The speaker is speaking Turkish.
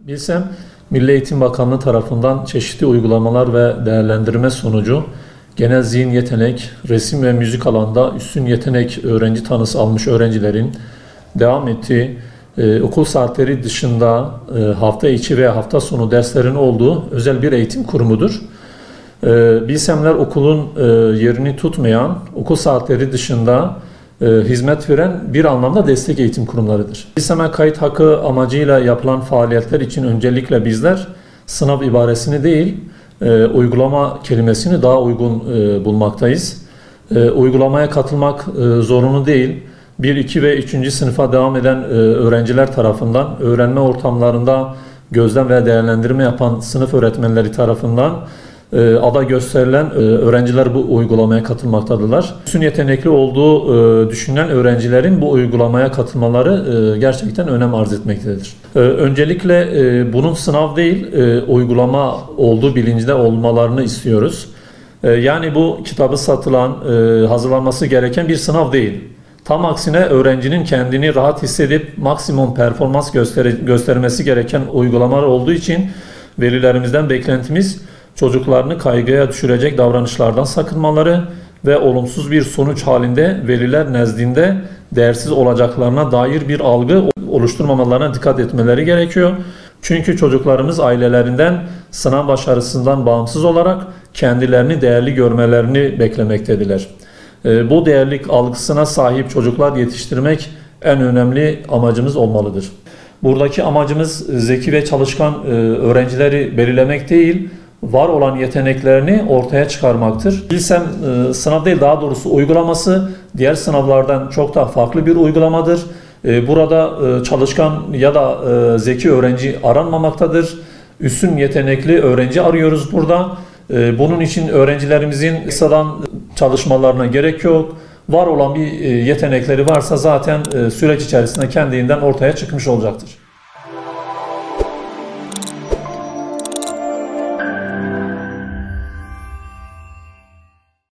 Bilsem, Milli Eğitim Bakanlığı tarafından çeşitli uygulamalar ve değerlendirme sonucu genel zihin yetenek, resim ve müzik alanında üstün yetenek öğrenci tanısı almış öğrencilerin devam ettiği okul saatleri dışında hafta içi veya hafta sonu derslerin olduğu özel bir eğitim kurumudur. Bilsemler okulun yerini tutmayan, okul saatleri dışında hizmet veren bir anlamda destek eğitim kurumlarıdır. Bilsem'e kayıt hakkı amacıyla yapılan faaliyetler için öncelikle bizler sınav ibaresini değil, uygulama kelimesini daha uygun bulmaktayız. Uygulamaya katılmak zorunlu değil. 1, 2 ve 3. sınıfa devam eden öğrenciler tarafından öğrenme ortamlarında gözlem ve değerlendirme yapan sınıf öğretmenleri tarafından ada gösterilen öğrenciler bu uygulamaya katılmaktadırlar. Üstün yetenekli olduğu düşünülen öğrencilerin bu uygulamaya katılmaları gerçekten önem arz etmektedir. Öncelikle bunun sınav değil, uygulama olduğu bilincinde olmalarını istiyoruz. Yani bu kitabı satılan, hazırlanması gereken bir sınav değil. Tam aksine öğrencinin kendini rahat hissedip maksimum performans göstermesi gereken uygulamalar olduğu için velilerimizden beklentimiz çocuklarını kaygıya düşürecek davranışlardan sakınmaları ve olumsuz bir sonuç halinde veliler nezdinde değersiz olacaklarına dair bir algı oluşturmamalarına dikkat etmeleri gerekiyor. Çünkü çocuklarımız ailelerinden sınav başarısından bağımsız olarak kendilerini değerli görmelerini beklemektedirler. Bu değerlilik algısına sahip çocuklar yetiştirmek en önemli amacımız olmalıdır. Buradaki amacımız zeki ve çalışkan öğrencileri belirlemek değil, var olan yeteneklerini ortaya çıkarmaktır. Bilsem sınav değil, daha doğrusu uygulaması diğer sınavlardan çok daha farklı bir uygulamadır. Burada çalışkan ya da zeki öğrenci aranmamaktadır. Üstün yetenekli öğrenci arıyoruz burada. Bunun için öğrencilerimizin ekstradan çalışmalarına gerek yok. Var olan bir yetenekleri varsa zaten süreç içerisinde kendiliğinden ortaya çıkmış olacaktır.